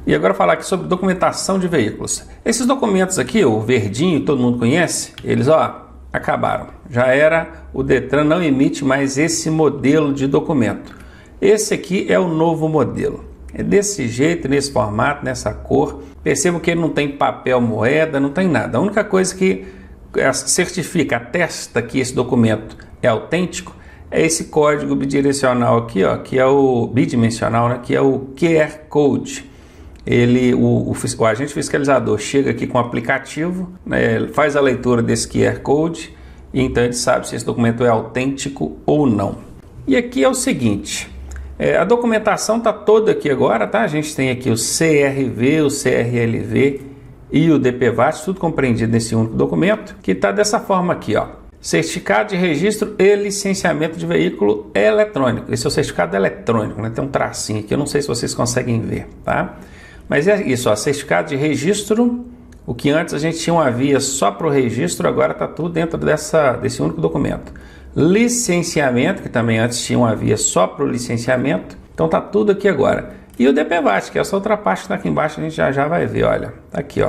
E agora falar aqui sobre documentação de veículos. Esses documentos aqui, o verdinho, todo mundo conhece, eles acabaram. Já era, o Detran não emite mais esse modelo de documento. Esse aqui é o novo modelo. É desse jeito, nesse formato, nessa cor. Percebam que ele não tem papel moeda, não tem nada. A única coisa que certifica, atesta que esse documento é autêntico, é esse código bidirecional aqui, que é o bidimensional, né, que é o QR Code. O agente fiscalizador chega aqui com o aplicativo, né, faz a leitura desse QR Code e então ele sabe se esse documento é autêntico ou não. E aqui é o seguinte, a documentação está toda aqui agora, tá? A gente tem aqui o CRV, o CRLV e o DPVAT, tudo compreendido nesse único documento, que está dessa forma aqui, certificado de registro e licenciamento de veículo eletrônico. Esse é o certificado eletrônico, né? Tem um tracinho aqui, eu não sei se vocês conseguem ver, tá? Mas é isso, certificado de registro, o que antes a gente tinha uma via só para o registro, agora está tudo dentro desse único documento. Licenciamento, que também antes tinha uma via só para o licenciamento, então está tudo aqui agora. E o DPVAT, que é essa outra parte que está aqui embaixo, a gente já vai ver, olha, tá aqui,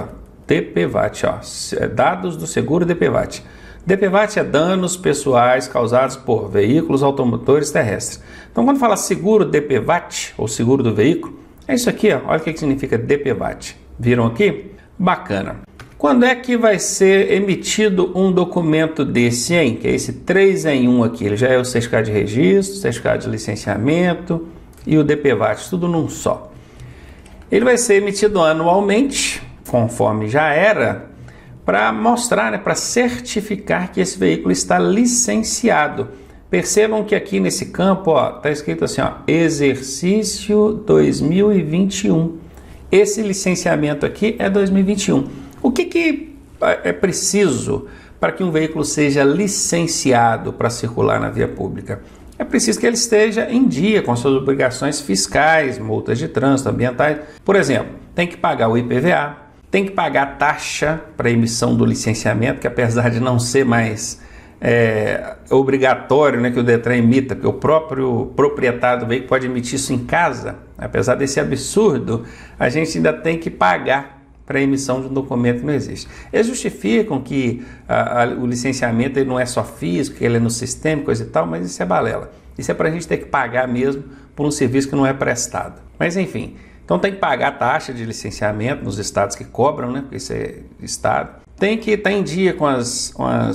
DPVAT, dados do seguro DPVAT. DPVAT é danos pessoais causados por veículos automotores terrestres. Então, quando fala seguro DPVAT, ou seguro do veículo, é isso aqui, olha o que significa DPVAT. Viram aqui? Bacana. Quando é que vai ser emitido um documento desse, hein? Que é esse 3 em 1 aqui. Ele já é o certificado de registro, certificado de licenciamento e o DPVAT, tudo num só. Ele vai ser emitido anualmente, conforme já era, para mostrar, para certificar que esse veículo está licenciado. Percebam que aqui nesse campo está escrito assim, exercício 2021. Esse licenciamento aqui é 2021. O que é preciso para que um veículo seja licenciado para circular na via pública? É preciso que ele esteja em dia com suas obrigações fiscais, multas de trânsito, ambientais. Por exemplo, tem que pagar o IPVA, tem que pagar a taxa para emissão do licenciamento, que apesar de não ser mais obrigatório, né, que o Detran emita, porque o próprio proprietário do veículo pode emitir isso em casa, apesar desse absurdo, a gente ainda tem que pagar para a emissão de um documento que não existe. Eles justificam que o licenciamento ele não é só físico, que ele é no sistema, coisa e tal, mas isso é balela. Isso é para a gente ter que pagar mesmo por um serviço que não é prestado. Mas enfim, então tem que pagar a taxa de licenciamento nos estados que cobram, né, porque isso é estado. Tem que estar em dia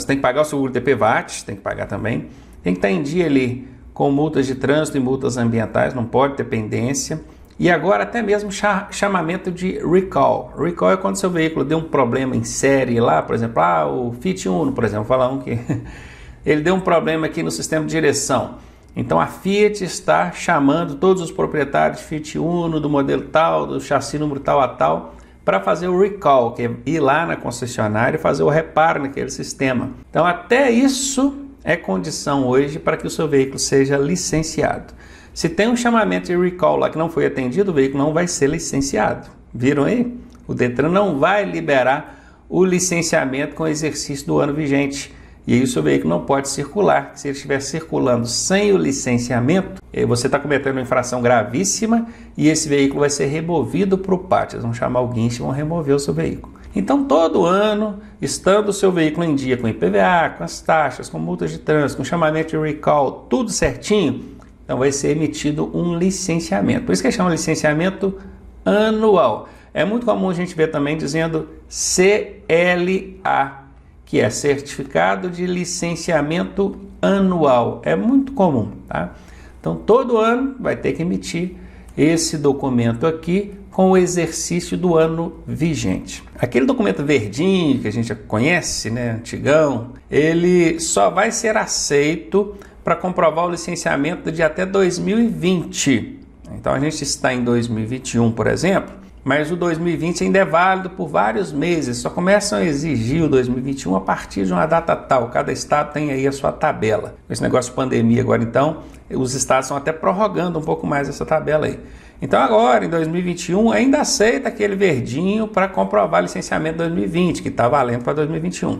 tem que pagar o seguro DPVAT, tem que pagar também. Tem que estar em dia ali com multas de trânsito e multas ambientais, não pode ter pendência. E agora até mesmo chamamento de recall. Recall é quando seu veículo deu um problema em série lá, por exemplo, o Fiat Uno, por exemplo, falar que ele deu um problema aqui no sistema de direção. Então a Fiat está chamando todos os proprietários de Fiat Uno, do modelo tal, do chassi número tal a tal, para fazer o recall, que é ir lá na concessionária e fazer o reparo naquele sistema. Então até isso é condição hoje para que o seu veículo seja licenciado. Se tem um chamamento de recall lá que não foi atendido, o veículo não vai ser licenciado. Viram aí? O Detran não vai liberar o licenciamento com o exercício do ano vigente. E aí o seu veículo não pode circular. Se ele estiver circulando sem o licenciamento, você está cometendo uma infração gravíssima e esse veículo vai ser removido para o pátio. Eles vão chamar o guincho e vão remover o seu veículo. Então, todo ano, estando o seu veículo em dia com IPVA, com as taxas, com multas de trânsito, com chamamento de recall, tudo certinho, então vai ser emitido um licenciamento. Por isso que chama licenciamento anual. É muito comum a gente ver também dizendo CLA, que é Certificado de Licenciamento Anual. É muito comum, tá? Então, todo ano vai ter que emitir esse documento aqui com o exercício do ano vigente. Aquele documento verdinho que a gente conhece, né, antigão, ele só vai ser aceito para comprovar o licenciamento de até 2020. Então a gente está em 2021, por exemplo, mas o 2020 ainda é válido por vários meses, só começam a exigir o 2021 a partir de uma data tal. Cada estado tem aí a sua tabela. Esse negócio de pandemia agora, então, os estados estão até prorrogando um pouco mais essa tabela aí. Então agora, em 2021, ainda aceita aquele verdinho para comprovar licenciamento 2020, que está valendo para 2021.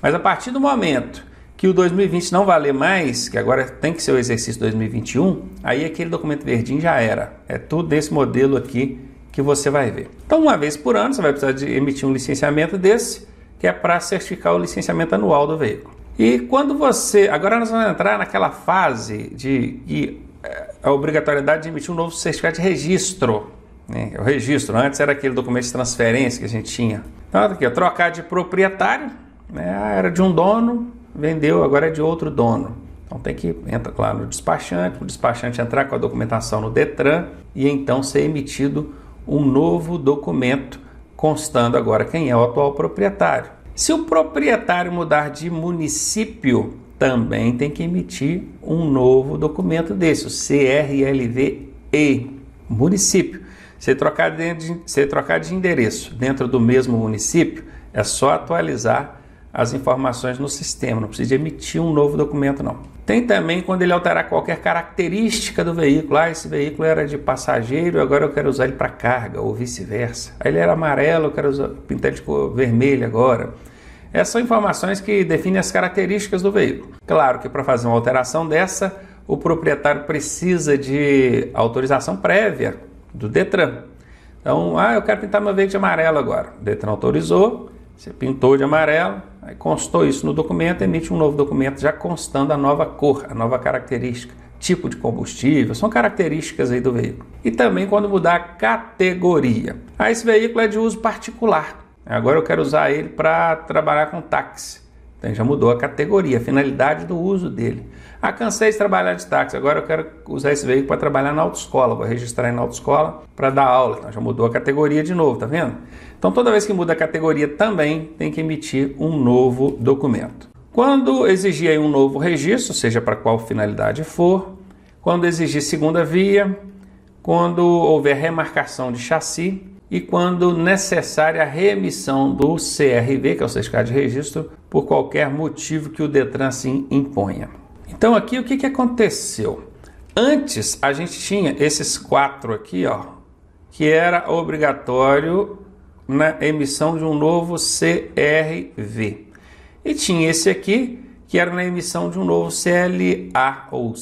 Mas a partir do momento que o 2020 não valer mais, que agora tem que ser o exercício 2021, aí aquele documento verdinho já era. É tudo desse modelo aqui que você vai ver. Então, uma vez por ano, você vai precisar de emitir um licenciamento desse, que é para certificar o licenciamento anual do veículo. E quando você... Agora nós vamos entrar naquela fase de a obrigatoriedade de emitir um novo certificado de registro. Né? O registro, antes era aquele documento de transferência que a gente tinha. Então, aqui, trocar de proprietário, né? Era de um dono, vendeu, agora é de outro dono. Então tem que entrar lá no despachante, o despachante entrar com a documentação no Detran e então ser emitido um novo documento constando agora quem é o atual proprietário. Se o proprietário mudar de município, também tem que emitir um novo documento desse, o CRLV-E, município. Se trocar de endereço dentro do mesmo município, é só atualizar as informações no sistema, não precisa emitir um novo documento não. Tem também quando ele alterar qualquer característica do veículo. Esse veículo era de passageiro, agora eu quero usar ele para carga, ou vice-versa. Aí ele era amarelo, eu quero pintar de cor vermelha agora. Essas são informações que definem as características do veículo. Claro que para fazer uma alteração dessa, o proprietário precisa de autorização prévia do Detran. Então, eu quero pintar meu veículo de amarelo agora. O Detran autorizou, você pintou de amarelo, aí constou isso no documento, emite um novo documento já constando a nova cor, a nova característica, tipo de combustível, são características aí do veículo. E também quando mudar a categoria. Esse veículo é de uso particular. Agora eu quero usar ele para trabalhar com táxi. Então já mudou a categoria, a finalidade do uso dele. Cansei de trabalhar de táxi, agora eu quero usar esse veículo para trabalhar na autoescola. Vou registrar na autoescola para dar aula. Então já mudou a categoria de novo, tá vendo? Então toda vez que muda a categoria também tem que emitir um novo documento. Quando exigir aí um novo registro, seja para qual finalidade for, quando exigir segunda via, quando houver remarcação de chassi, e quando necessária a reemissão do CRV, que é o certificado de registro, por qualquer motivo que o Detran assim imponha. Então aqui o que aconteceu? Antes a gente tinha esses 4 aqui, que era obrigatório na emissão de um novo CRV. E tinha esse aqui, que era na emissão de um novo CLA ou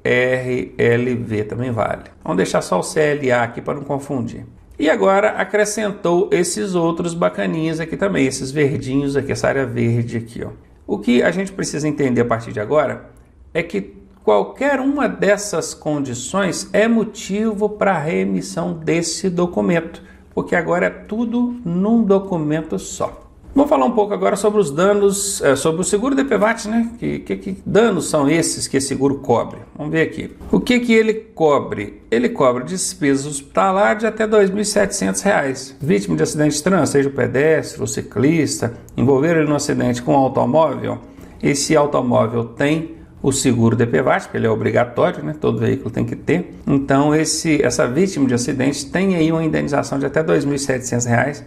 CRLV, também vale. Vamos deixar só o CLA aqui para não confundir. E agora acrescentou esses outros bacaninhas aqui também, esses verdinhos aqui, essa área verde aqui. O que a gente precisa entender a partir de agora é que qualquer uma dessas condições é motivo para a reemissão desse documento, porque agora é tudo num documento só. Vamos falar um pouco agora sobre os danos, sobre o seguro DPVAT, né? Que danos são esses que esse seguro cobre? Vamos ver aqui. O que ele cobre? Ele cobre despesas hospitalares de até R$ 2.700. Vítima de acidente de trânsito, seja o pedestre, o ciclista, envolveram ele no acidente com automóvel. Esse automóvel tem o seguro DPVAT, porque ele é obrigatório, né? Todo veículo tem que ter. Então essa vítima de acidente tem aí uma indenização de até R$ 2.700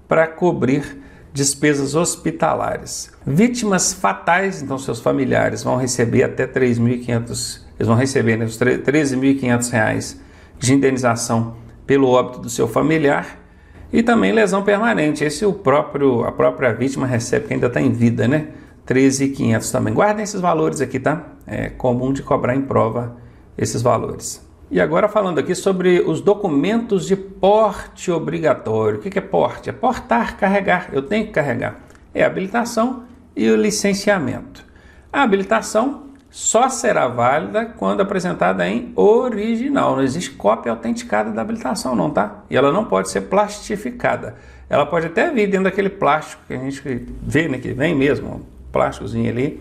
para cobrir despesas hospitalares. Vítimas fatais, então seus familiares vão receber até 3.500, eles vão receber, né, os R$ 13.500 de indenização pelo óbito do seu familiar, e também lesão permanente. Esse a própria vítima recebe, que ainda está em vida, né? 13.500 também. Guardem esses valores aqui, tá? É comum de cobrar em prova esses valores. E agora falando aqui sobre os documentos de porte obrigatório. O que é porte? É portar, carregar. Eu tenho que carregar. É a habilitação e o licenciamento. A habilitação só será válida quando apresentada em original. Não existe cópia autenticada da habilitação não, tá? E ela não pode ser plastificada. Ela pode até vir dentro daquele plástico que a gente vê, né? Que vem mesmo, um plásticozinho ali.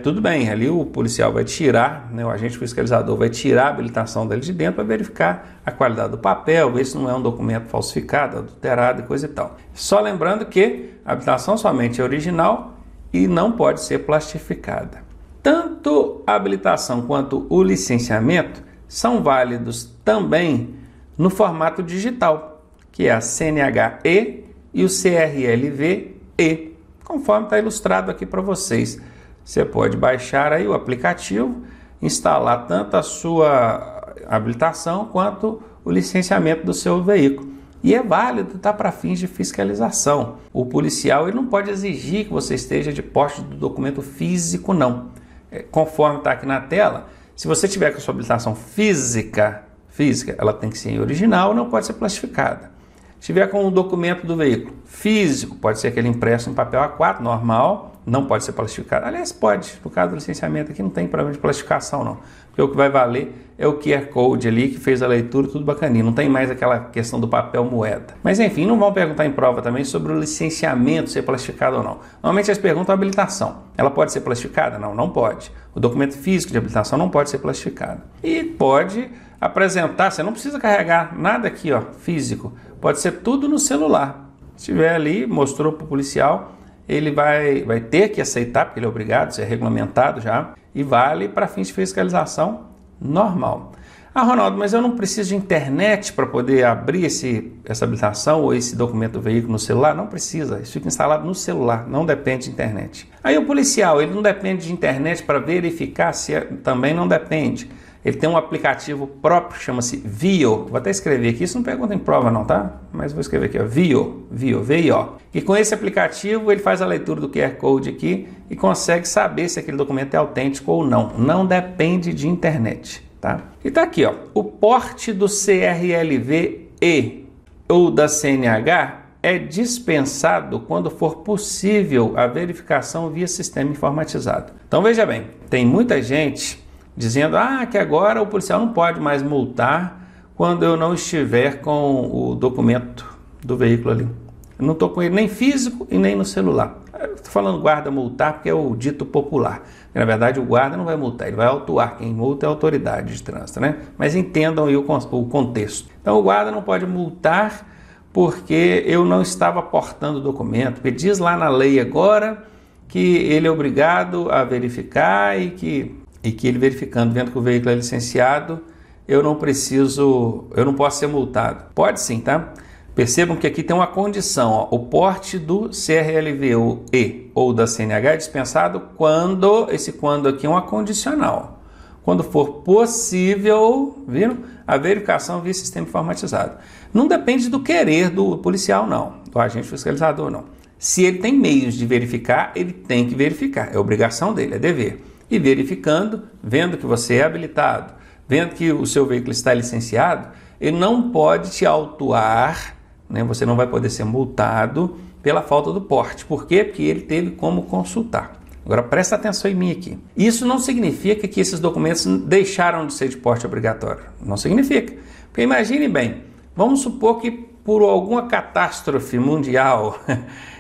Tudo bem, ali o policial vai tirar, né, o agente fiscalizador vai tirar a habilitação dele de dentro para verificar a qualidade do papel, ver se não é um documento falsificado, adulterado e coisa e tal. Só lembrando que a habilitação somente é original e não pode ser plastificada. Tanto a habilitação quanto o licenciamento são válidos também no formato digital, que é a CNH-E e o CRLV-E, conforme está ilustrado aqui para vocês. Você pode baixar aí o aplicativo, instalar tanto a sua habilitação quanto o licenciamento do seu veículo. E é válido, tá, para fins de fiscalização. O policial ele não pode exigir que você esteja de posse do documento físico, não. Conforme está aqui na tela, se você tiver com a sua habilitação física, física, ela tem que ser em original, não pode ser plastificada. Se tiver com um documento do veículo físico, pode ser aquele impresso em papel A4 normal, não pode ser plastificado. Aliás, pode. No caso do licenciamento aqui não tem problema de plastificação não. Porque o que vai valer é o QR Code ali que fez a leitura, tudo bacaninho. Não tem mais aquela questão do papel moeda. Mas enfim, não vão perguntar em prova também sobre o licenciamento ser plastificado ou não. Normalmente eles perguntam a habilitação. Ela pode ser plastificada? Não, não pode. O documento físico de habilitação não pode ser plastificado. E pode apresentar, você não precisa carregar nada aqui, ó, físico. Pode ser tudo no celular. Se tiver ali, mostrou para o policial, ele vai ter que aceitar, porque ele é obrigado, isso é regulamentado já, e vale para fins de fiscalização normal. Ah, Ronaldo, mas eu não preciso de internet para poder abrir essa habilitação ou esse documento do veículo no celular? Não precisa, isso fica instalado no celular, não depende de internet. Aí o policial, ele não depende de internet para verificar se também não depende. Ele tem um aplicativo próprio, chama-se VIO. Vou até escrever aqui, isso não pergunta em prova não, tá? Mas vou escrever aqui, ó, VIO, V-I-O. E com esse aplicativo ele faz a leitura do QR Code aqui e consegue saber se aquele documento é autêntico ou não. Não depende de internet, tá? E tá aqui, ó, o porte do CRLV-E ou da CNH é dispensado quando for possível a verificação via sistema informatizado. Então veja bem, tem muita gente dizendo que agora o policial não pode mais multar quando eu não estiver com o documento do veículo ali. Eu não estou com ele nem físico e nem no celular. Estou falando guarda multar porque é o dito popular. Na verdade, o guarda não vai multar, ele vai autuar. Quem multa é a autoridade de trânsito, né? Mas entendam aí o contexto. Então, o guarda não pode multar porque eu não estava portando o documento. Porque diz lá na lei agora que ele é obrigado a verificar e que ele verificando, vendo que o veículo é licenciado, eu não posso ser multado. Pode sim, tá? Percebam que aqui tem uma condição, ó, o porte do CRLV-E ou da CNH é dispensado quando, esse quando aqui é uma condicional. Quando for possível, viram? A verificação via sistema informatizado. Não depende do querer do policial, não, do agente fiscalizador, não. Se ele tem meios de verificar, ele tem que verificar, é obrigação dele, é dever. E verificando, vendo que você é habilitado, vendo que o seu veículo está licenciado, ele não pode te autuar, né? Você não vai poder ser multado pela falta do porte. Por quê? Porque ele teve como consultar. Agora presta atenção em mim aqui. Isso não significa que esses documentos deixaram de ser de porte obrigatório. Não significa. Porque imagine bem, vamos supor que por alguma catástrofe mundial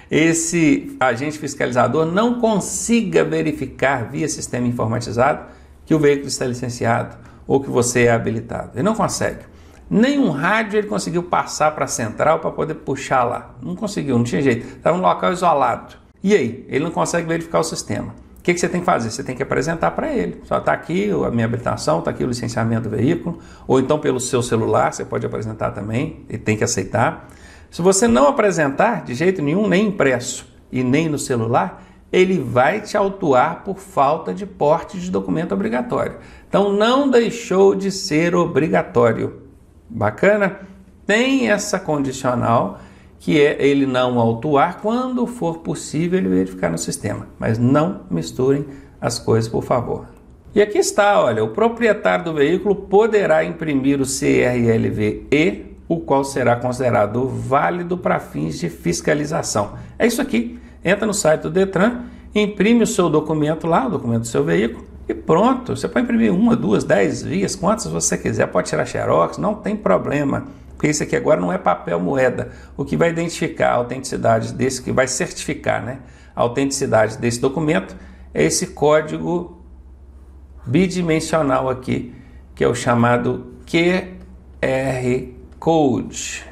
esse agente fiscalizador não consiga verificar via sistema informatizado que o veículo está licenciado ou que você é habilitado. Ele não consegue. Nenhum rádio ele conseguiu passar para a central para poder puxar lá. Não conseguiu, não tinha jeito. Estava num local isolado. E aí? Ele não consegue verificar o sistema. O que você tem que fazer? Você tem que apresentar para ele. Só está aqui a minha habilitação, está aqui o licenciamento do veículo. Ou então pelo seu celular, você pode apresentar também. Ele tem que aceitar. Se você não apresentar de jeito nenhum, nem impresso e nem no celular, ele vai te autuar por falta de porte de documento obrigatório. Então não deixou de ser obrigatório. Bacana? Tem essa condicional que é ele não autuar quando for possível ele verificar no sistema. Mas não misturem as coisas, por favor. E aqui está, olha, o proprietário do veículo poderá imprimir o CRLV-E, o qual será considerado válido para fins de fiscalização. É isso aqui. Entra no site do Detran, imprime o seu documento lá, o documento do seu veículo, e pronto. Você pode imprimir 1, 2, 10 vias, quantas você quiser, pode tirar xerox, não tem problema. Porque isso aqui agora não é papel moeda. O que vai identificar a autenticidade desse, que vai certificar, né, a autenticidade desse documento, é esse código bidimensional aqui, que é o chamado QR Code.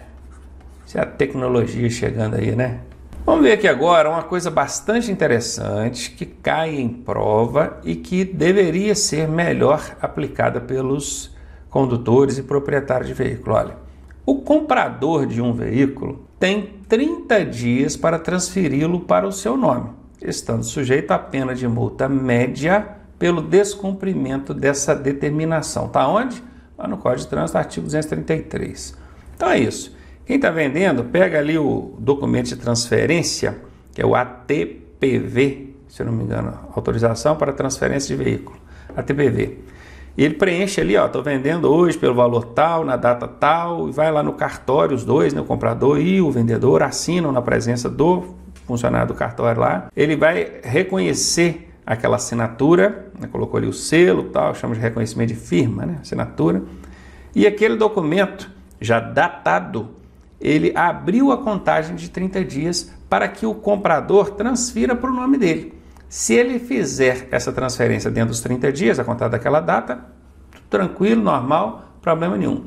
Isso é a tecnologia chegando aí, né? Vamos ver aqui agora uma coisa bastante interessante que cai em prova e que deveria ser melhor aplicada pelos condutores e proprietários de veículo. Olha, o comprador de um veículo tem 30 dias para transferi-lo para o seu nome, estando sujeito à pena de multa média pelo descumprimento dessa determinação. Tá onde? Lá no Código de Trânsito, artigo 233. Então é isso. Quem está vendendo, pega ali o documento de transferência, que é o ATPV, se eu não me engano, autorização para transferência de veículo, ATPV. E ele preenche ali, ó, estou vendendo hoje pelo valor tal, na data tal, e vai lá no cartório, os dois, né, o comprador e o vendedor, assinam na presença do funcionário do cartório lá. Ele vai reconhecer aquela assinatura, né, colocou ali o selo, tal, chama de reconhecimento de firma, né, assinatura. E aquele documento, já datado, ele abriu a contagem de 30 dias para que o comprador transfira para o nome dele. Se ele fizer essa transferência dentro dos 30 dias, a contar daquela data, tranquilo, normal, problema nenhum.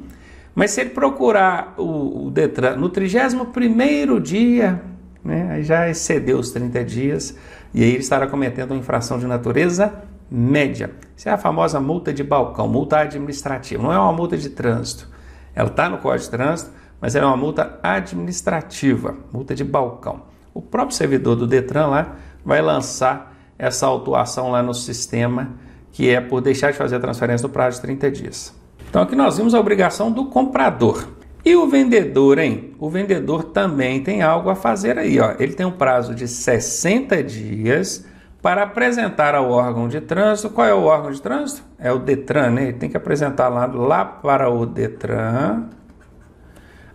Mas se ele procurar o Detran no 31º dia, né, aí já excedeu os 30 dias, e aí ele estará cometendo uma infração de natureza média. Isso é a famosa multa de balcão, multa administrativa. Não é uma multa de trânsito. Ela está no Código de Trânsito, mas ela é uma multa administrativa, multa de balcão. O próprio servidor do Detran lá vai lançar essa autuação lá no sistema, que é por deixar de fazer a transferência no prazo de 30 dias. Então aqui nós vimos a obrigação do comprador. E o vendedor, hein? O vendedor também tem algo a fazer aí, ó. Ele tem um prazo de 60 dias para apresentar ao órgão de trânsito. Qual é o órgão de trânsito? É o Detran, né? Ele tem que apresentar lá para o Detran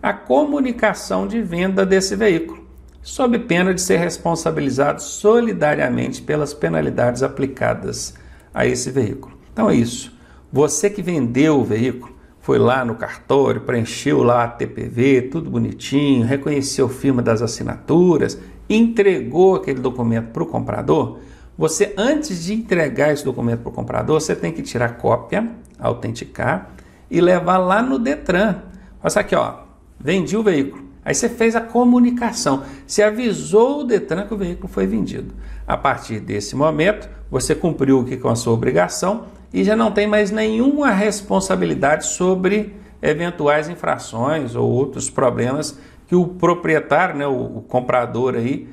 a comunicação de venda desse veículo, sob pena de ser responsabilizado solidariamente pelas penalidades aplicadas a esse veículo. Então é isso. Você que vendeu o veículo, foi lá no cartório, preencheu lá a TPV, tudo bonitinho, reconheceu a firma das assinaturas, entregou aquele documento para o comprador. Você, antes de entregar esse documento para o comprador, você tem que tirar cópia, autenticar e levar lá no Detran. Olha aqui, ó, vendi o veículo. Aí você fez a comunicação, você avisou o Detran que o veículo foi vendido. A partir desse momento, você cumpriu aqui com a sua obrigação e já não tem mais nenhuma responsabilidade sobre eventuais infrações ou outros problemas que o proprietário, né, o comprador aí,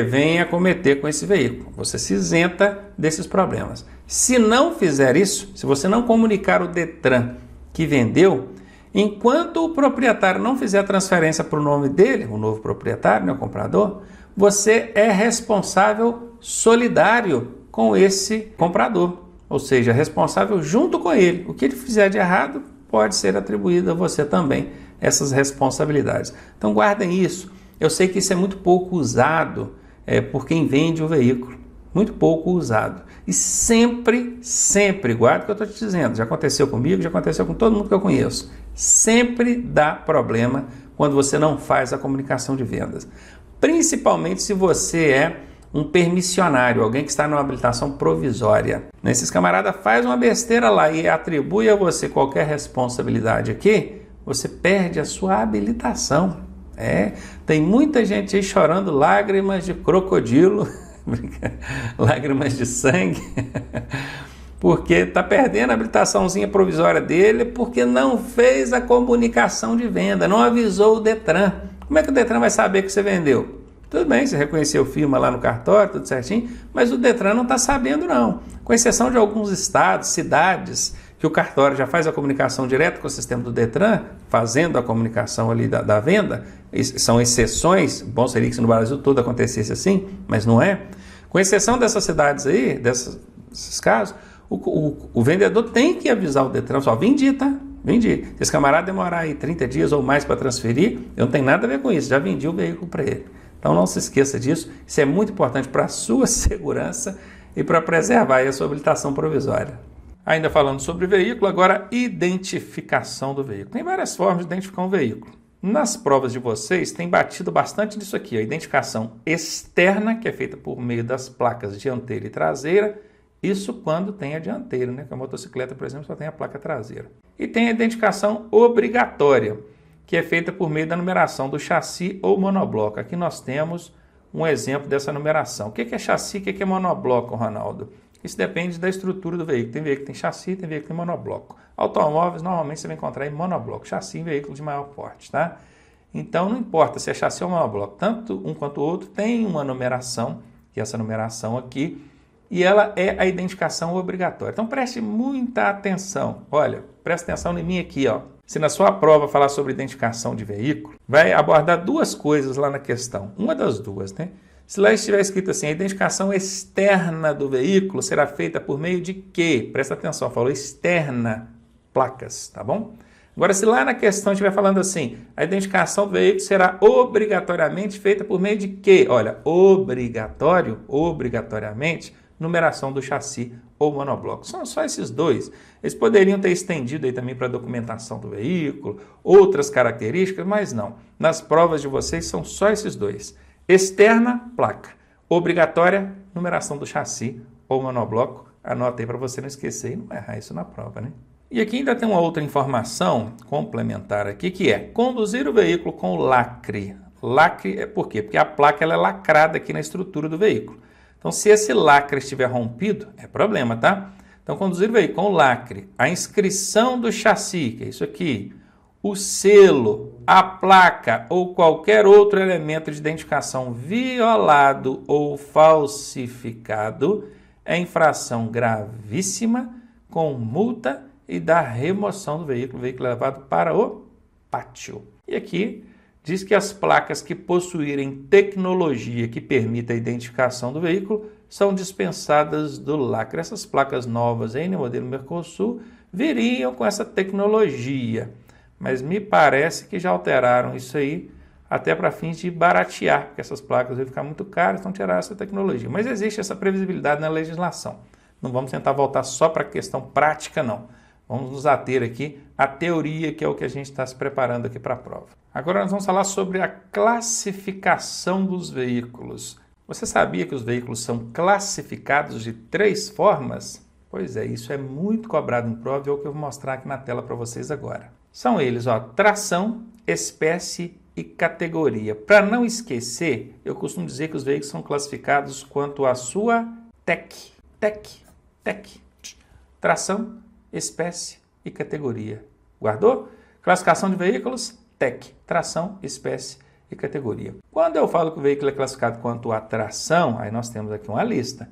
venha cometer com esse veículo. Você se isenta desses problemas. Se não fizer isso, se você não comunicar o Detran que vendeu, enquanto o proprietário não fizer a transferência para o nome dele, o novo proprietário, né, o comprador, você é responsável solidário com esse comprador, ou seja, responsável junto com ele. O que ele fizer de errado pode ser atribuído a você também, essas responsabilidades. Então guardem isso. Eu sei que isso é muito pouco usado por quem vende o veículo, muito pouco usado. E sempre, guarda o que eu estou te dizendo, já aconteceu comigo, já aconteceu com todo mundo que eu conheço. Sempre dá problema quando você não faz a comunicação de vendas. Principalmente se você é um permissionário, alguém que está numa habilitação provisória. Esses camaradas fazem uma besteira lá e atribui a você qualquer responsabilidade aqui, você perde a sua habilitação. Tem muita gente aí chorando lágrimas de crocodilo, lágrimas de sangue, porque está perdendo a habilitaçãozinha provisória dele porque não fez a comunicação de venda, não avisou o Detran. Como é que o Detran vai saber que você vendeu? Tudo bem, você reconheceu firma lá no cartório, tudo certinho, mas o Detran não está sabendo não. Com exceção de alguns estados, cidades, que o cartório já faz a comunicação direta com o sistema do Detran, fazendo a comunicação ali da venda, são exceções, bom seria que no Brasil todo acontecesse assim, mas não é. Com exceção dessas cidades aí, desses casos, o vendedor tem que avisar o Detran, só vendi, tá? Vendi. Se esse camarada demorar aí 30 dias ou mais para transferir, eu não tenho nada a ver com isso, já vendi o veículo para ele. Então não se esqueça disso, isso é muito importante para a sua segurança e para preservar aí a sua habilitação provisória. Ainda falando sobre veículo, agora identificação do veículo. Tem várias formas de identificar um veículo. Nas provas de vocês tem batido bastante nisso aqui, a identificação externa, que é feita por meio das placas dianteira e traseira, isso quando tem a dianteira, né? Que a motocicleta, por exemplo, só tem a placa traseira. E tem a identificação obrigatória, que é feita por meio da numeração do chassi ou monobloco. Aqui nós temos um exemplo dessa numeração. O que é chassi, o que é monobloco, Ronaldo? Isso depende da estrutura do veículo. Tem veículo que tem chassi, tem veículo que tem monobloco. Automóveis, normalmente você vai encontrar em monobloco. Chassi em veículo de maior porte, tá? Então, não importa se é chassi ou monobloco. Tanto um quanto o outro tem uma numeração, que é essa numeração aqui, e ela é a identificação obrigatória. Então, preste muita atenção. Olha, presta atenção em mim aqui, ó. Se na sua prova falar sobre identificação de veículo, vai abordar duas coisas lá na questão. Uma das duas, né? Se lá estiver escrito assim, a identificação externa do veículo será feita por meio de quê? Presta atenção, falou externa, placas, tá bom? Agora, se lá na questão estiver falando assim, a identificação do veículo será obrigatoriamente feita por meio de quê? Olha, obrigatoriamente, numeração do chassi ou monobloco. São só esses dois. Eles poderiam ter estendido aí também para a documentação do veículo, outras características, mas não. Nas provas de vocês são só esses dois. Externa, placa. Obrigatória, numeração do chassi ou monobloco. Anota aí para você não esquecer e não errar isso na prova, né? E aqui ainda tem uma outra informação complementar aqui, que é conduzir o veículo com lacre. Lacre é por quê? Porque a placa ela é lacrada aqui na estrutura do veículo. Então, se esse lacre estiver rompido, é problema, tá? Então, conduzir o veículo com lacre, a inscrição do chassi, que é isso aqui, o selo, a placa ou qualquer outro elemento de identificação violado ou falsificado é infração gravíssima com multa e da remoção do veículo é levado para o pátio. E aqui diz que as placas que possuírem tecnologia que permita a identificação do veículo são dispensadas do lacre. Essas placas novas aí no modelo Mercosul viriam com essa tecnologia, mas me parece que já alteraram isso aí até para fins de baratear, porque essas placas vão ficar muito caras, então tirar essa tecnologia. Mas existe essa previsibilidade na legislação. Não vamos tentar voltar só para a questão prática, não. Vamos nos ater aqui à teoria, que é o que a gente está se preparando aqui para a prova. Agora nós vamos falar sobre a classificação dos veículos. Você sabia que os veículos são classificados de 3 formas? Pois é, isso é muito cobrado em prova e é o que eu vou mostrar aqui na tela para vocês agora. São eles, ó, tração, espécie e categoria. Para não esquecer, eu costumo dizer que os veículos são classificados quanto à sua TEC. Tração, espécie e categoria. Guardou? Classificação de veículos, TEC, tração, espécie e categoria. Quando eu falo que o veículo é classificado quanto a tração, aí nós temos aqui uma lista.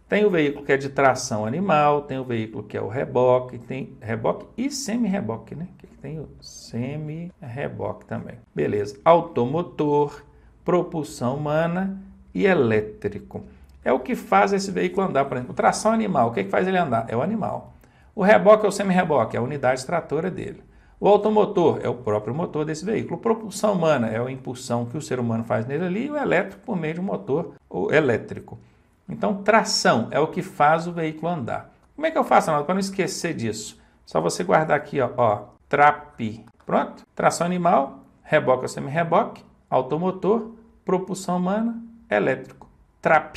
Tem o veículo que é de tração animal, tem o veículo que é o reboque, tem reboque e semi-reboque, né? Aqui tem o semi-reboque também. Beleza. Automotor, propulsão humana e elétrico. É o que faz esse veículo andar, por exemplo. Tração animal, o que faz ele andar? É o animal. O reboque é o semi-reboque, é a unidade tratora dele. O automotor é o próprio motor desse veículo. A propulsão humana é a impulsão que o ser humano faz nele ali, e o elétrico por meio de um motor elétrico. Então, tração é o que faz o veículo andar. Como é que eu faço, Arnaldo, para não esquecer disso? Só você guardar aqui, ó, TRAP. Pronto? Tração animal, reboque ou semi-reboque, automotor, propulsão humana, elétrico. TRAP.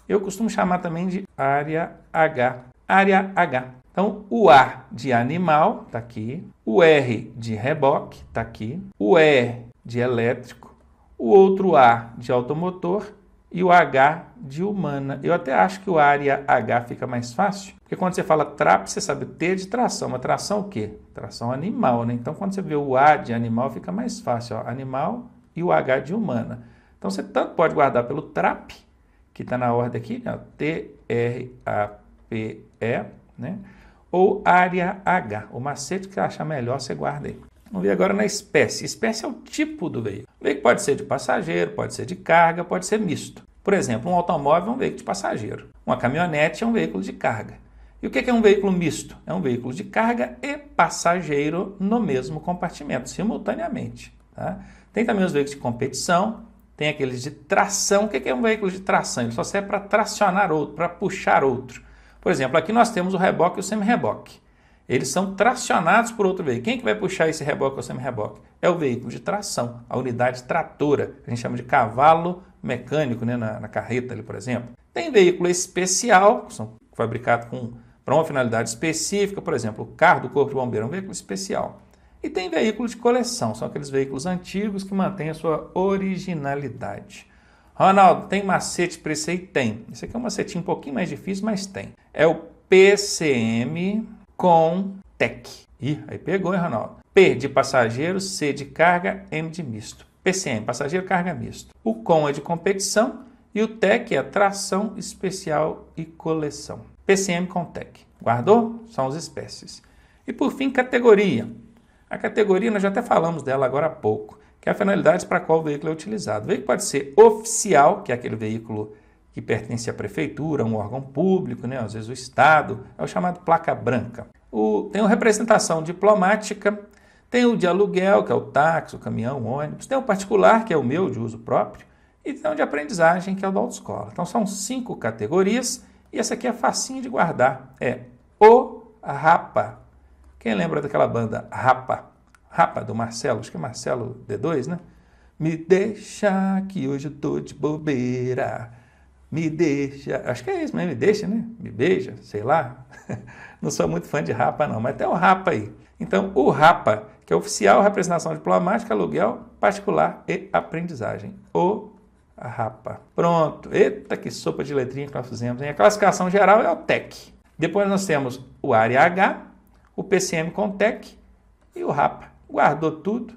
Eu costumo chamar também de área H. Área H. Então, o A de animal está aqui, o R de reboque está aqui, o E de elétrico, o outro A de automotor e o H de humana. Eu até acho que o área H fica mais fácil, porque quando você fala TRAP, você sabe o T de tração. Mas tração o quê? Tração animal, né? Então, quando você vê o A de animal, fica mais fácil, ó, animal e o H de humana. Então, você tanto pode guardar pelo TRAP, que está na ordem aqui, né? T-R-A-P-E, né? Ou área H. O macete que você achar melhor, você guarda aí. Vamos ver agora na espécie. Espécie é o tipo do veículo. O veículo pode ser de passageiro, pode ser de carga, pode ser misto. Por exemplo, um automóvel é um veículo de passageiro. Uma caminhonete é um veículo de carga. E o que é um veículo misto? É um veículo de carga e passageiro no mesmo compartimento, simultaneamente. Tá? Tem também os veículos de competição, tem aqueles de tração. O que é um veículo de tração? Ele só serve para tracionar outro, para puxar outro. Por exemplo, aqui nós temos o reboque e o semi-reboque. Eles são tracionados por outro veículo. Quem é que vai puxar esse reboque ou semi-reboque? É o veículo de tração, a unidade tratora. A gente chama de cavalo mecânico, né, na carreta ali, por exemplo. Tem veículo especial, que são fabricados para uma finalidade específica. Por exemplo, o carro do Corpo de Bombeiro é um veículo especial. E tem veículo de coleção, são aqueles veículos antigos que mantêm a sua originalidade. Ronaldo, tem macete para isso aí? Tem. Esse aqui é um macetinho um pouquinho mais difícil, mas tem. É o PCM com TEC. Ih, aí pegou, hein, Ronaldo? P de passageiro, C de carga, M de misto. PCM, passageiro, carga, misto. O COM é de competição e o TEC é tração, especial e coleção. PCM com TEC. Guardou? São as espécies. E por fim, categoria. A categoria, nós já até falamos dela agora há pouco. que é a finalidade para a qual o veículo é utilizado. O veículo pode ser oficial, que é aquele veículo que pertence à prefeitura, a um órgão público, né? Às vezes o Estado, é o chamado placa branca. Tem a representação diplomática, tem o de aluguel, que é o táxi, o caminhão, o ônibus, tem o particular, que é o meu, de uso próprio, e tem o de aprendizagem, que é o da autoescola. Então são 5 categorias, e essa aqui é facinho de guardar, é o Rapa. Quem lembra daquela banda Rapa? Rapa, do Marcelo, acho que é Marcelo D2, né? Me deixa que hoje eu tô de bobeira. Me deixa, acho que é isso, mas me deixa, né? Me beija, sei lá. Não sou muito fã de Rapa, não, mas tem o Rapa aí. Então, o Rapa, que é oficial, representação diplomática, aluguel, particular e aprendizagem. O Rapa. Pronto. Eita, que sopa de letrinha que nós fizemos, hein? A classificação geral é o TEC. Depois nós temos o Área H, o PCM com TEC e o Rapa. Guardou tudo,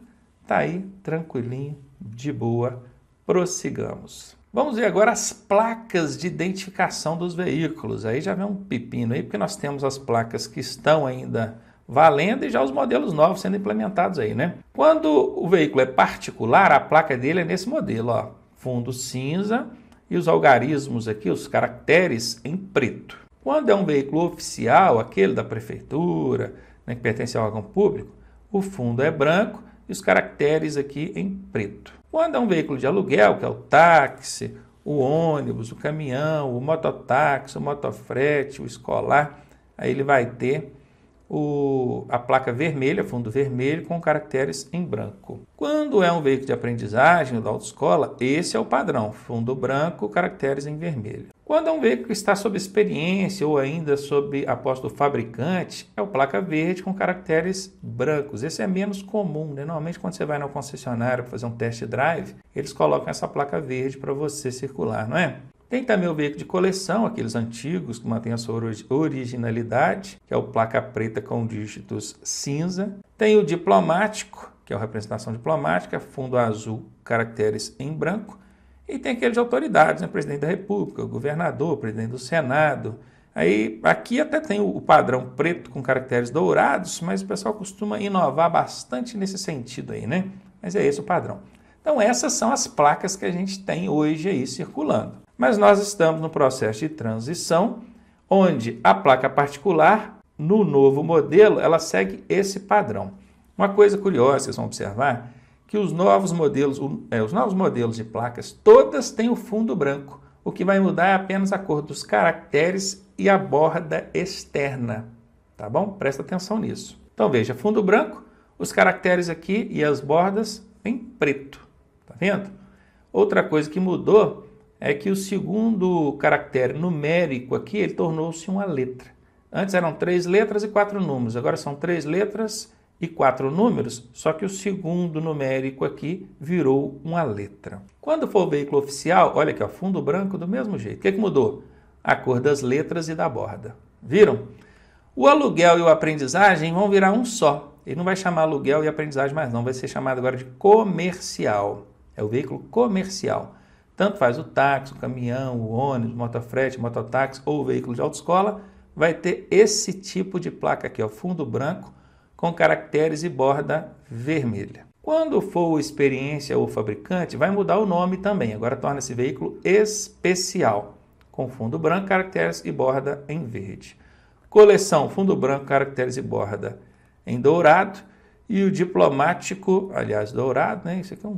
tá aí, tranquilinho, de boa. Prossigamos. Vamos ver agora as placas de identificação dos veículos. Aí já vem um pepino aí, porque nós temos as placas que estão ainda valendo e já os modelos novos sendo implementados aí, né? Quando o veículo é particular, a placa dele é nesse modelo, ó, fundo cinza e os algarismos aqui, os caracteres em preto. Quando é um veículo oficial, aquele da prefeitura, né, que pertence ao órgão público, o fundo é branco e os caracteres aqui em preto. Quando é um veículo de aluguel, que é o táxi, o ônibus, o caminhão, o mototáxi, o motofrete, o escolar, aí ele vai ter a placa vermelha, fundo vermelho, com caracteres em branco. Quando é um veículo de aprendizagem ou da autoescola, esse é o padrão, fundo branco, caracteres em vermelho. Quando é um veículo que está sob experiência ou ainda sob aposta do fabricante, é o placa verde com caracteres brancos. Esse é menos comum, né? Normalmente quando você vai na concessionária para fazer um test drive, eles colocam essa placa verde para você circular, não é? Tem também o veículo de coleção, aqueles antigos que mantêm a sua originalidade, que é o placa preta com dígitos cinza. Tem o diplomático, que é a representação diplomática, fundo azul, caracteres em branco. E tem aquele de autoridades, né? Presidente da República, o governador, presidente do Senado. Aí, aqui até tem o padrão preto com caracteres dourados, mas o pessoal costuma inovar bastante nesse sentido aí, né? Mas é esse o padrão. Então, essas são as placas que a gente tem hoje aí circulando. Mas nós estamos no processo de transição, onde a placa particular, no novo modelo, ela segue esse padrão. Uma coisa curiosa, vocês vão observar, que os novos modelos de placas, todas têm o fundo branco. O que vai mudar é apenas a cor dos caracteres e a borda externa. Tá bom? Presta atenção nisso. Então, veja, fundo branco, os caracteres aqui e as bordas em preto. Tá vendo? Outra coisa que mudou é que o segundo caractere numérico aqui, ele tornou-se uma letra. Antes eram 3 letras e 4 números, agora são 3 letras e 4 números, só que o segundo numérico aqui virou uma letra. Quando for o veículo oficial, olha aqui, ó, fundo branco do mesmo jeito. O que mudou? A cor das letras e da borda. Viram? O aluguel e o aprendizagem vão virar um só. Ele não vai chamar aluguel e aprendizagem mais não, vai ser chamado agora de comercial. É o veículo comercial. Tanto faz o táxi, o caminhão, o ônibus, o motofrete, o mototáxi ou o veículo de autoescola, vai ter esse tipo de placa aqui, ó, fundo branco, com caracteres e borda vermelha. Quando for o experiência ou fabricante, vai mudar o nome também. Agora torna esse veículo especial, com fundo branco, caracteres e borda em verde. Coleção, fundo branco, caracteres e borda em dourado. E o diplomático, aliás, dourado, né? Isso aqui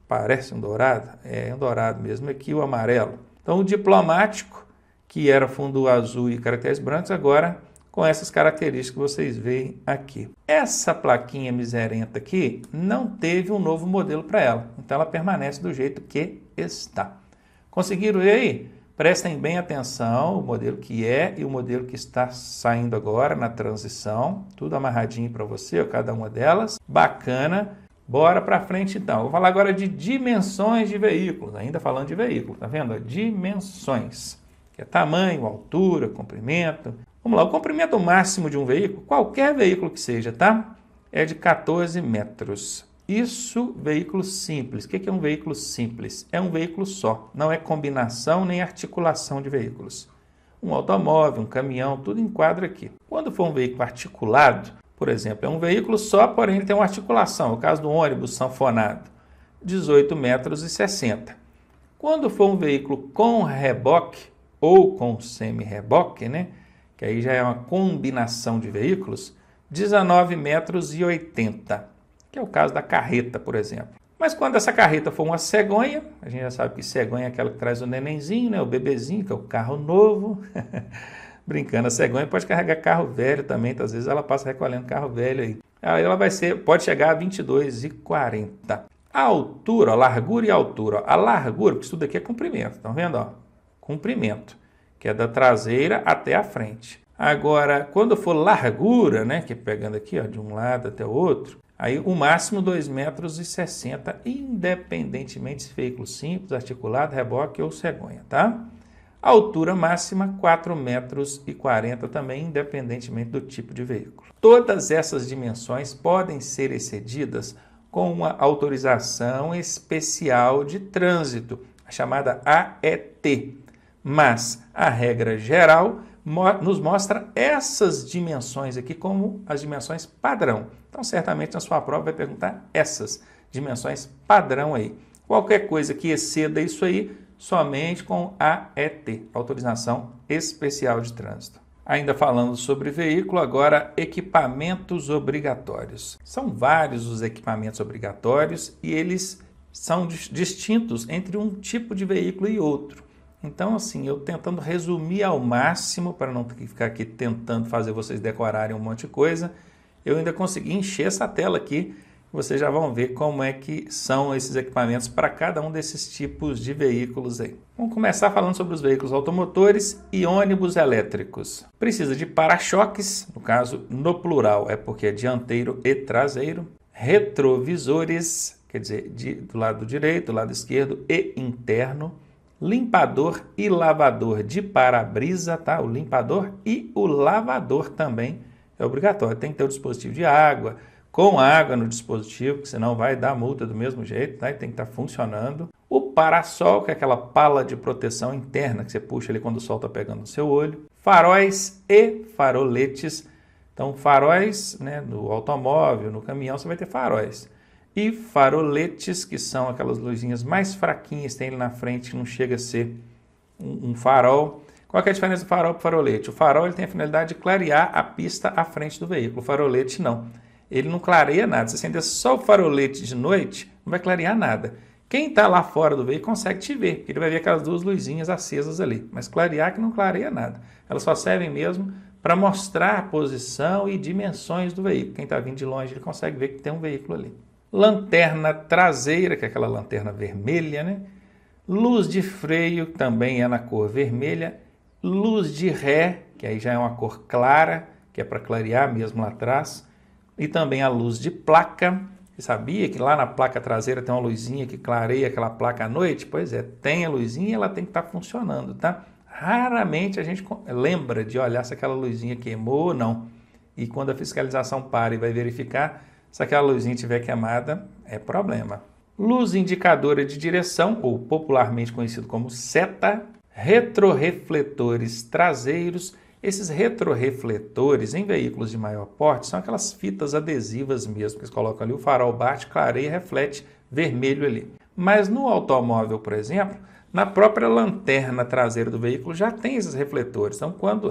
parece um dourado, é um dourado mesmo, aqui o amarelo. Então o diplomático, que era fundo azul e caracteres brancos, agora com essas características que vocês veem aqui. Essa plaquinha miserenta aqui não teve um novo modelo para ela, então ela permanece do jeito que está. Conseguiram ver aí? Prestem bem atenção, o modelo que é e o modelo que está saindo agora na transição, tudo amarradinho para você, cada uma delas, bacana. Bora para frente então. Vou falar agora de dimensões de veículos, ainda falando de veículo, tá vendo? Dimensões, que é tamanho, altura, comprimento. Vamos lá, o comprimento máximo de um veículo, qualquer veículo que seja, tá? É de 14 metros. Isso, veículo simples. O que é um veículo simples? É um veículo só, não é combinação nem articulação de veículos. Um automóvel, um caminhão, tudo enquadra aqui. Quando for um veículo articulado, por exemplo, é um veículo só, porém ele tem uma articulação. É o caso do ônibus sanfonado. 18,60 m. Quando for um veículo com reboque ou com semi-reboque, né, que aí já é uma combinação de veículos, 19,80 m, que é o caso da carreta, por exemplo. Mas quando essa carreta for uma cegonha, a gente já sabe que cegonha é aquela que traz o nenenzinho, né, o bebezinho, que é o carro novo. Brincando, a cegonha pode carregar carro velho também, então, às vezes ela passa recolhendo carro velho aí. Aí ela pode chegar a 22,40. A altura, a largura e a altura. A largura, porque isso tudo aqui é comprimento, estão vendo? Ó? Comprimento, que é da traseira até a frente. Agora, quando for largura, né, que é pegando aqui, ó, de um lado até o outro, aí o máximo 2,60 m, independentemente se veículo simples, articulado, reboque ou cegonha, tá? A altura máxima 4,40 m também, independentemente do tipo de veículo. Todas essas dimensões podem ser excedidas com uma autorização especial de trânsito, a chamada AET. Mas a regra geral nos mostra essas dimensões aqui como as dimensões padrão. Então, certamente na sua prova vai perguntar essas dimensões padrão aí. Qualquer coisa que exceda isso aí, somente com AET, autorização especial de trânsito. Ainda falando sobre veículo, agora equipamentos obrigatórios. São vários os equipamentos obrigatórios e eles são distintos entre um tipo de veículo e outro. Então, assim, eu tentando resumir ao máximo, para não ficar aqui tentando fazer vocês decorarem um monte de coisa, eu ainda consegui encher essa tela aqui. Vocês já vão ver como é que são esses equipamentos para cada um desses tipos de veículos aí. Vamos começar falando sobre os veículos automotores e ônibus elétricos. Precisa de para-choques, no caso, no plural, é porque é dianteiro e traseiro. Retrovisores, quer dizer, do lado direito, do lado esquerdo e interno. Limpador e lavador de para-brisa, tá? O limpador e o lavador também é obrigatório. Tem que ter o dispositivo de água, com água no dispositivo, que senão vai dar multa do mesmo jeito, tá? E tem que estar funcionando. O parasol, que é aquela pala de proteção interna que você puxa ali quando o sol está pegando no seu olho. Faróis e faroletes. Então, faróis, né, no automóvel, no caminhão, você vai ter faróis. E faroletes, que são aquelas luzinhas mais fraquinhas, tem ele na frente, que não chega a ser um farol. Qual que é a diferença do farol para o farolete? O farol ele tem a finalidade de clarear a pista à frente do veículo, o farolete não. Ele não clareia nada. Se acender só o farolete de noite, não vai clarear nada. Quem está lá fora do veículo consegue te ver, porque ele vai ver aquelas duas luzinhas acesas ali. Mas clarear que não clareia nada. Elas só servem mesmo para mostrar a posição e dimensões do veículo. Quem está vindo de longe, ele consegue ver que tem um veículo ali. Lanterna traseira, que é aquela lanterna vermelha, né? Luz de freio, também é na cor vermelha. Luz de ré, que aí já é uma cor clara, que é para clarear mesmo lá atrás. E também a luz de placa. Você sabia que lá na placa traseira tem uma luzinha que clareia aquela placa à noite? Pois é, tem a luzinha e ela tem que estar funcionando, tá? Raramente a gente lembra de olhar se aquela luzinha queimou ou não. E quando a fiscalização para e vai verificar, se aquela luzinha estiver queimada, é problema. Luz indicadora de direção, ou popularmente conhecido como seta. Retrorefletores traseiros. Esses retrorefletores em veículos de maior porte são aquelas fitas adesivas mesmo, que eles colocam ali, o farol bate, clareia e reflete vermelho ali. Mas no automóvel, por exemplo, na própria lanterna traseira do veículo já tem esses refletores,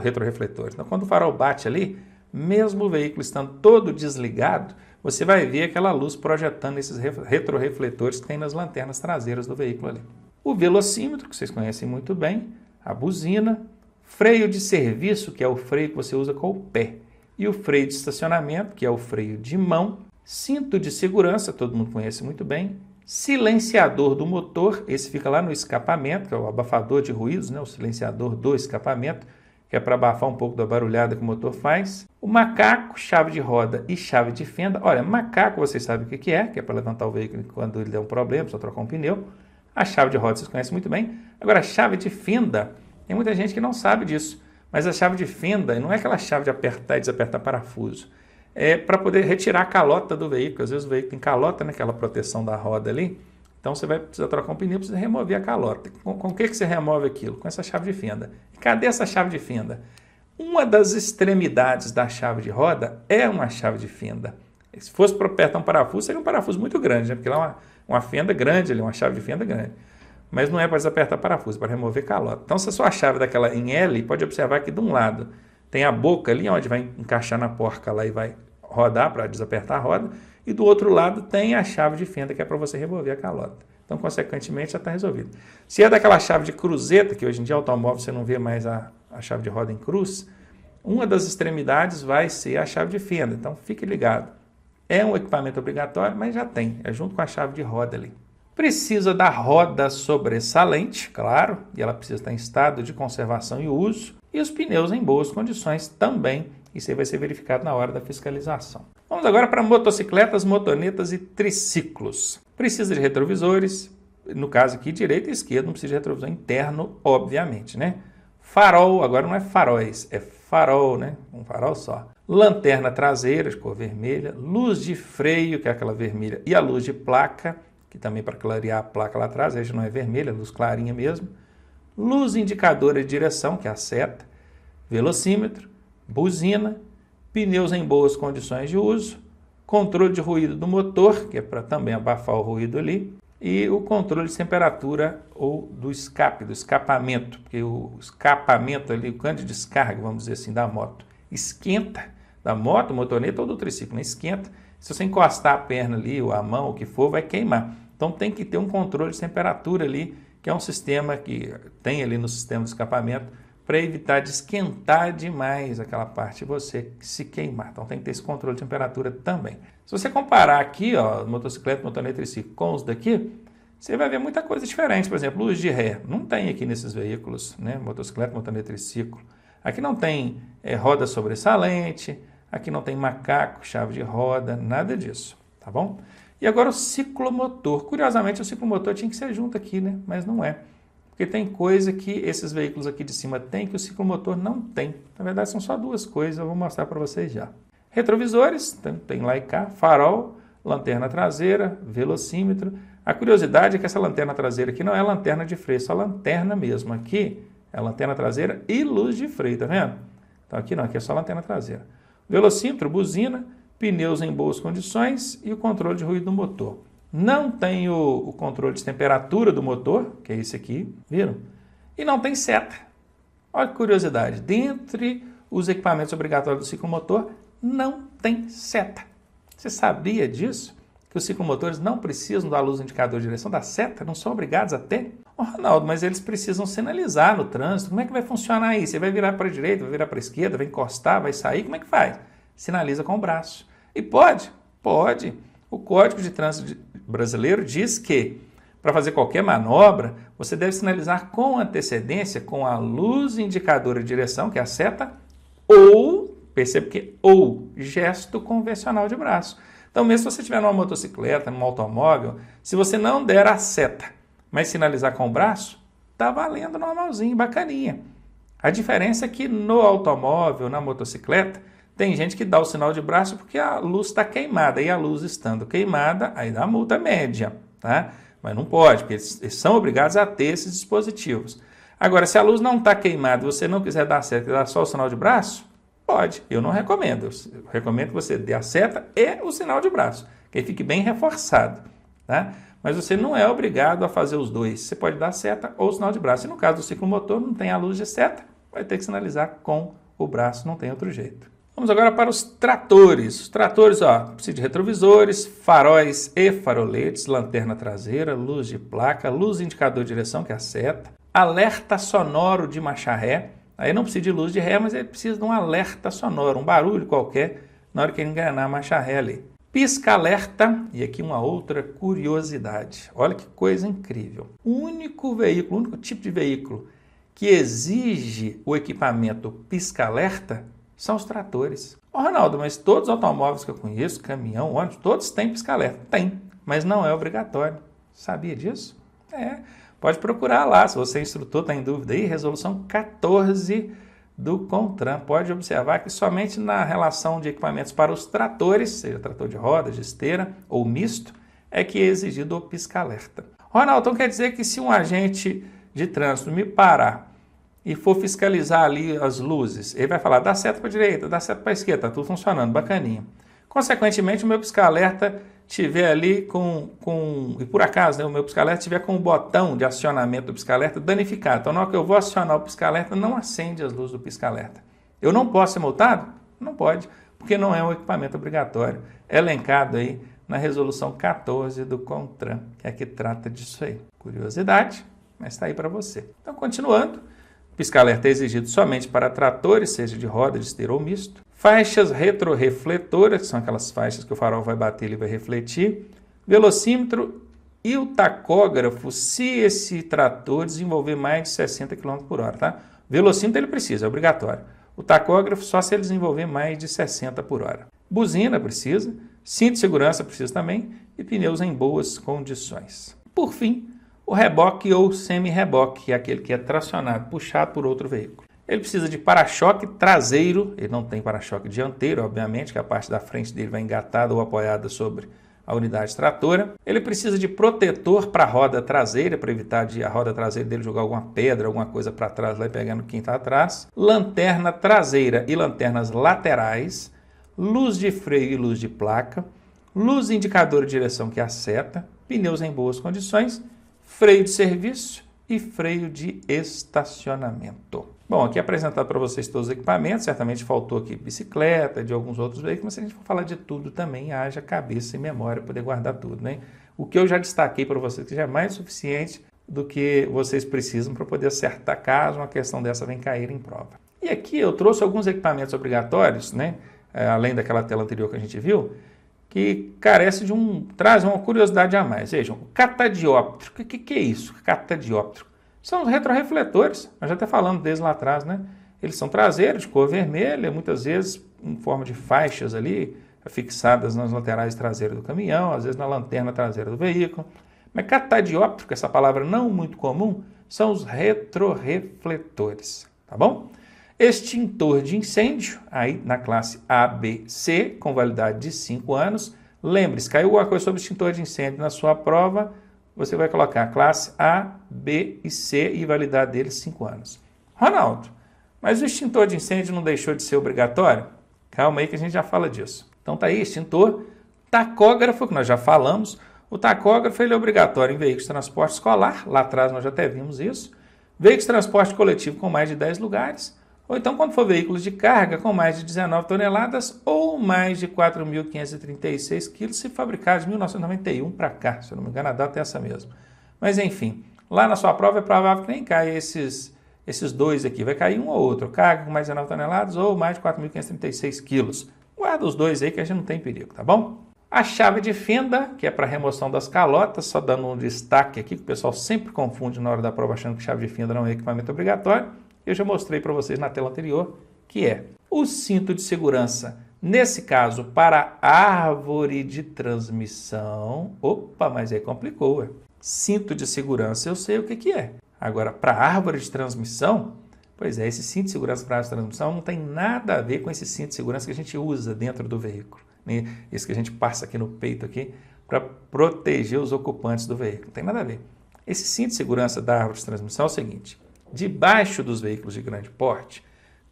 retrorefletores. Então, quando o farol bate ali, mesmo o veículo estando todo desligado, você vai ver aquela luz projetando esses retrorefletores que tem nas lanternas traseiras do veículo ali. O velocímetro, que vocês conhecem muito bem, a buzina, freio de serviço, que é o freio que você usa com o pé, e o freio de estacionamento, que é o freio de mão, cinto de segurança, todo mundo conhece muito bem, silenciador do motor, esse fica lá no escapamento, que é o abafador de ruídos, né? O silenciador do escapamento, que é para abafar um pouco da barulhada que o motor faz. O macaco, chave de roda e chave de fenda. Olha, macaco vocês sabem o que é para levantar o veículo quando ele der um problema, só trocar um pneu. A chave de roda vocês conhecem muito bem. Agora, a chave de fenda, tem muita gente que não sabe disso, mas a chave de fenda não é aquela chave de apertar e desapertar parafuso. É para poder retirar a calota do veículo. Às vezes o veículo tem calota naquela proteção da roda ali, então você vai precisar trocar um pneu, precisa remover a calota. Com o que você remove aquilo? Com essa chave de fenda. E cadê essa chave de fenda? Uma das extremidades da chave de roda é uma chave de fenda. Se fosse para apertar um parafuso, seria um parafuso muito grande, né? Porque lá é uma fenda grande, ali, uma chave de fenda grande. Mas não é para desapertar parafuso, é para remover calota. Então, se a sua chave daquela em L, pode observar que de um lado tem a boca ali, onde vai encaixar na porca lá e vai rodar para desapertar a roda, e do outro lado tem a chave de fenda, que é para você remover a calota. Então, consequentemente, já está resolvido. Se é daquela chave de cruzeta, que hoje em dia automóvel você não vê mais a chave de roda em cruz, uma das extremidades vai ser a chave de fenda. Então, fique ligado. É um equipamento obrigatório, mas já tem. É junto com a chave de roda ali. Precisa da roda sobressalente, claro, e ela precisa estar em estado de conservação e uso. E os pneus em boas condições também. Isso aí vai ser verificado na hora da fiscalização. Vamos agora para motocicletas, motonetas e triciclos. Precisa de retrovisores, no caso aqui direita e esquerda, não precisa de retrovisor interno, obviamente, né? Farol, agora não é faróis, é farol, né? Um farol só. Lanterna traseira, de cor vermelha, luz de freio, que é aquela vermelha, e a luz de placa, que também para clarear a placa lá atrás, já não é vermelha, é luz clarinha mesmo. Luz indicadora de direção, que é a seta, velocímetro, buzina, pneus em boas condições de uso, controle de ruído do motor, que é para também abafar o ruído ali, e o controle de temperatura ou do escape, do escapamento, porque o escapamento ali, o cano de descarga, vamos dizer assim, da moto, esquenta, da moto, motoneta ou do triciclo, né? Esquenta. Se você encostar a perna ali, ou a mão, o que for, vai queimar. Então tem que ter um controle de temperatura ali, que é um sistema que tem ali no sistema de escapamento, para evitar de esquentar demais aquela parte e você se queimar. Então tem que ter esse controle de temperatura também. Se você comparar aqui, ó, motocicleta, motoneta e triciclo com os daqui, você vai ver muita coisa diferente. Por exemplo, luz de ré. Não tem aqui nesses veículos, né? Motocicleta, motoneta e triciclo. Aqui não tem roda sobressalente, aqui não tem macaco, chave de roda, nada disso, tá bom? E agora o ciclomotor. Curiosamente, o ciclomotor tinha que ser junto aqui, né? Mas não é. Porque tem coisa que esses veículos aqui de cima têm que o ciclomotor não tem. Na verdade, são só duas coisas, eu vou mostrar para vocês já. Retrovisores, tem lá e cá, farol, lanterna traseira, velocímetro. A curiosidade é que essa lanterna traseira aqui não é lanterna de freio, é só lanterna mesmo. Aqui é lanterna traseira e luz de freio, tá vendo? Então aqui não, aqui é só lanterna traseira. Velocímetro, buzina, pneus em boas condições e o controle de ruído do motor. Não tem o controle de temperatura do motor, que é esse aqui, viram? E não tem seta. Olha que curiosidade, dentre os equipamentos obrigatórios do ciclomotor, não tem seta. Você sabia disso? Que os ciclomotores não precisam da luz indicador de direção, da seta, não são obrigados a ter? Ô, Ronaldo, mas eles precisam sinalizar no trânsito. Como é que vai funcionar aí? Você vai virar para a direita, vai virar para a esquerda, vai encostar, vai sair, como é que faz? Sinaliza com o braço. E pode. O Código de Trânsito brasileiro diz que para fazer qualquer manobra, você deve sinalizar com antecedência com a luz indicadora de direção, que é a seta, ou, perceba que ou, gesto convencional de braço. Então, mesmo se você estiver numa motocicleta, num automóvel, se você não der a seta, mas sinalizar com o braço, tá valendo normalzinho, bacaninha. A diferença é que no automóvel, na motocicleta, tem gente que dá o sinal de braço porque a luz está queimada, e a luz estando queimada, aí dá multa média, tá? Mas não pode, porque eles são obrigados a ter esses dispositivos. Agora, se a luz não está queimada e você não quiser dar seta e dar só o sinal de braço, pode. Eu não recomendo. Eu recomendo que você dê a seta e o sinal de braço, que aí fique bem reforçado, tá? Mas você não é obrigado a fazer os dois. Você pode dar a seta ou o sinal de braço. E no caso do ciclomotor, não tem a luz de seta, vai ter que sinalizar com o braço, não tem outro jeito. Vamos agora para os tratores. Os tratores, ó, precisa de retrovisores, faróis e faroletes, lanterna traseira, luz de placa, luz indicador de direção, que é a seta, alerta sonoro de marcha ré. Aí não precisa de luz de ré, mas ele precisa de um alerta sonoro, um barulho qualquer, na hora que ele engrenar a marcha ré ali. Pisca-alerta, e aqui uma outra curiosidade. Olha que coisa incrível. O único veículo, o único tipo de veículo que exige o equipamento pisca-alerta são os tratores. Ô, Ronaldo, mas todos os automóveis que eu conheço, caminhão, ônibus, todos têm pisca-alerta. Tem, mas não é obrigatório. Sabia disso? É. Pode procurar lá, se você é instrutor, está em dúvida aí, resolução 14 do CONTRAN. Pode observar que somente na relação de equipamentos para os tratores, seja trator de roda, de esteira ou misto, é que é exigido o pisca-alerta. Ronaldo, então quer dizer que se um agente de trânsito me parar e for fiscalizar ali as luzes, ele vai falar, dá seta para a direita, dá seta para a esquerda, está tudo funcionando, bacaninha. Consequentemente, o meu pisca-alerta tiver ali e por acaso, né, o meu pisca-alerta tiver com o botão de acionamento do pisca-alerta danificado. Então, na hora que eu vou acionar o pisca-alerta, não acende as luzes do pisca-alerta. Eu não posso ser multado? Não pode, porque não é um equipamento obrigatório. É elencado aí na resolução 14 do CONTRAN, que é que trata disso aí. Curiosidade, mas está aí para você. Então, continuando, o pisca-alerta é exigido somente para tratores, seja de roda, de esteira ou misto. Faixas retrorefletoras, que são aquelas faixas que o farol vai bater e vai refletir. Velocímetro e o tacógrafo, se esse trator desenvolver mais de 60 km por hora, tá? Velocímetro ele precisa, é obrigatório. O tacógrafo só se ele desenvolver mais de 60 por hora. Buzina precisa, cinto de segurança precisa também e pneus em boas condições. Por fim, o reboque ou semi-reboque, que é aquele que é tracionado, puxado por outro veículo. Ele precisa de para-choque traseiro, ele não tem para-choque dianteiro, obviamente, que a parte da frente dele vai engatada ou apoiada sobre a unidade tratora. Ele precisa de protetor para a roda traseira, para evitar a roda traseira dele jogar alguma pedra, alguma coisa para trás lá e pegando quem está atrás. Lanterna traseira e lanternas laterais, luz de freio e luz de placa, luz indicadora de direção que é a seta, pneus em boas condições, freio de serviço e freio de estacionamento. Bom, aqui é apresentado para vocês todos os equipamentos, certamente faltou aqui bicicleta, de alguns outros veículos, mas se a gente for falar de tudo também, haja cabeça e memória para poder guardar tudo, né? O que eu já destaquei para vocês, que já é mais suficiente do que vocês precisam para poder acertar caso uma questão dessa venha cair em prova. E aqui eu trouxe alguns equipamentos obrigatórios, né? Além daquela tela anterior que a gente viu, que carece traz uma curiosidade a mais. Vejam, o catadióptero. O que é isso, catadióptero? São os retrorefletores, nós já até falamos deles lá atrás, né? Eles são traseiros, de cor vermelha, muitas vezes em forma de faixas ali, fixadas nas laterais traseiras do caminhão, às vezes na lanterna traseira do veículo. Mas catadióptero, que essa palavra não muito comum, são os retrorefletores, tá bom? Extintor de incêndio, aí na classe A, B, C, com validade de 5 anos. Lembre-se, caiu alguma coisa sobre extintor de incêndio na sua prova, você vai colocar a classe A, B e C e validade deles 5 anos. Ronaldo, mas o extintor de incêndio não deixou de ser obrigatório? Calma aí que a gente já fala disso. Então tá aí, extintor. Tacógrafo, que nós já falamos. O tacógrafo ele é obrigatório em veículos de transporte escolar, lá atrás nós já até vimos isso. Veículos de transporte coletivo com mais de 10 lugares. Ou então quando for veículos de carga com mais de 19 toneladas ou mais de 4.536 quilos, se fabricados de 1991 para cá, se eu não me engano a data é essa mesmo. Mas enfim, lá na sua prova é provável que nem caia esses dois aqui, vai cair um ou outro, carga com mais de 19 toneladas ou mais de 4.536 quilos. Guarda os dois aí que a gente não tem perigo, tá bom? A chave de fenda, que é para remoção das calotas, só dando um destaque aqui, que o pessoal sempre confunde na hora da prova achando que chave de fenda não é equipamento obrigatório. Eu já mostrei para vocês na tela anterior, que é o cinto de segurança, nesse caso, para árvore de transmissão. Opa, mas aí complicou, ué. Cinto de segurança, eu sei o que é. Agora, para árvore de transmissão, pois é, esse cinto de segurança para árvore de transmissão não tem nada a ver com esse cinto de segurança que a gente usa dentro do veículo. Né? Esse que a gente passa aqui no peito aqui para proteger os ocupantes do veículo. Não tem nada a ver. Esse cinto de segurança da árvore de transmissão é o seguinte. Debaixo dos veículos de grande porte,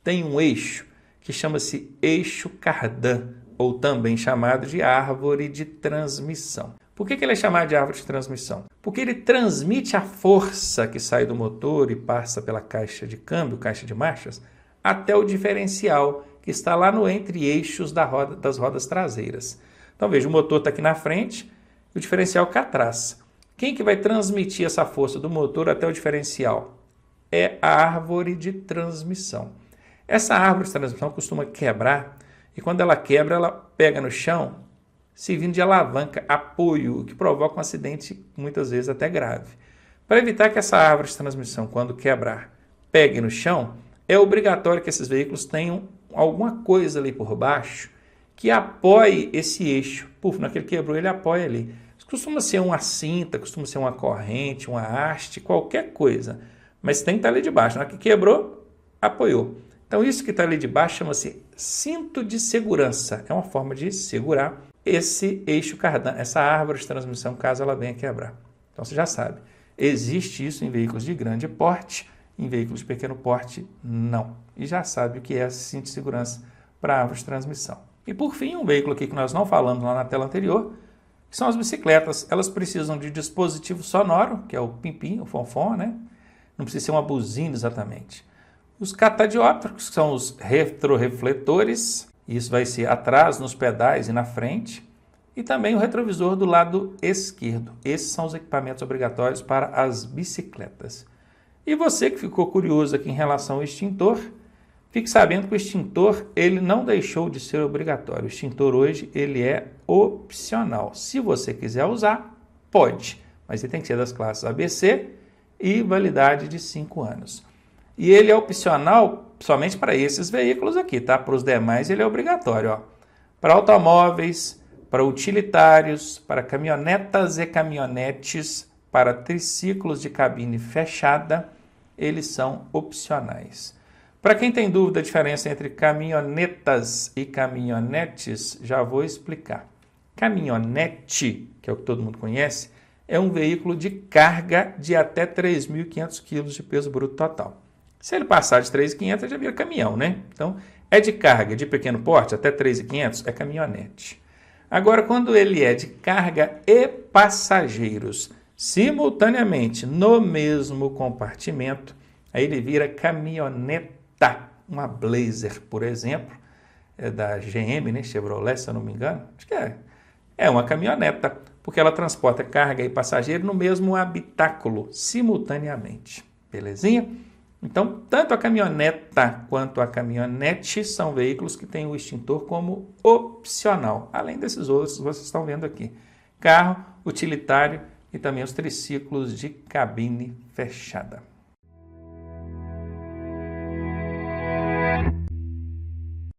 tem um eixo que chama-se eixo cardan, ou também chamado de árvore de transmissão. Por que ele é chamado de árvore de transmissão? Porque ele transmite a força que sai do motor e passa pela caixa de câmbio, caixa de marchas, até o diferencial, que está lá no entre-eixos das rodas traseiras. Então veja, o motor está aqui na frente e o diferencial cá atrás. Quem que vai transmitir essa força do motor até o diferencial? É a árvore de transmissão. Essa árvore de transmissão costuma quebrar e quando ela quebra, ela pega no chão, servindo de alavanca, apoio, o que provoca um acidente muitas vezes até grave. Para evitar que essa árvore de transmissão, quando quebrar, pegue no chão, é obrigatório que esses veículos tenham alguma coisa ali por baixo que apoie esse eixo. Puf, naquele quebrou, ele apoia ali. Costuma ser uma cinta, costuma ser uma corrente, uma haste, qualquer coisa. Mas tem que estar ali de baixo. Na hora que quebrou, apoiou. Então, isso que está ali de baixo chama-se cinto de segurança. É uma forma de segurar esse eixo cardan, essa árvore de transmissão, caso ela venha quebrar. Então, você já sabe. Existe isso em veículos de grande porte, em veículos de pequeno porte, não. E já sabe o que é esse cinto de segurança para árvore de transmissão. E por fim, um veículo aqui que nós não falamos lá na tela anterior, que são as bicicletas. Elas precisam de dispositivo sonoro, que é o pim-pim, o fonfon, né? Não precisa ser uma buzina exatamente. Os catadióptricos, que são os retrorefletores, isso vai ser atrás nos pedais e na frente. E também o retrovisor do lado esquerdo. Esses são os equipamentos obrigatórios para as bicicletas. E você que ficou curioso aqui em relação ao extintor, fique sabendo que o extintor ele não deixou de ser obrigatório. O extintor hoje ele é opcional. Se você quiser usar, pode, mas ele tem que ser das classes ABC e validade de 5 anos. E ele é opcional somente para esses veículos aqui, tá? Para os demais ele é obrigatório, ó. Para automóveis, para utilitários, para caminhonetas e caminhonetes, para triciclos de cabine fechada, eles são opcionais. Para quem tem dúvida da diferença entre caminhonetas e caminhonetes, já vou explicar. Caminhonete, que é o que todo mundo conhece, é um veículo de carga de até 3.500 kg de peso bruto total. Se ele passar de 3.500, já vira caminhão, né? Então, é de carga de pequeno porte, até 3.500, é caminhonete. Agora, quando ele é de carga e passageiros simultaneamente no mesmo compartimento, aí ele vira caminhoneta. Uma Blazer, por exemplo, é da GM, né? Chevrolet, se eu não me engano, acho que é uma caminhoneta, porque ela transporta carga e passageiro no mesmo habitáculo simultaneamente. Belezinha? Então, tanto a caminhoneta quanto a caminhonete são veículos que têm o extintor como opcional, além desses outros que vocês estão vendo aqui. Carro, utilitário e também os triciclos de cabine fechada.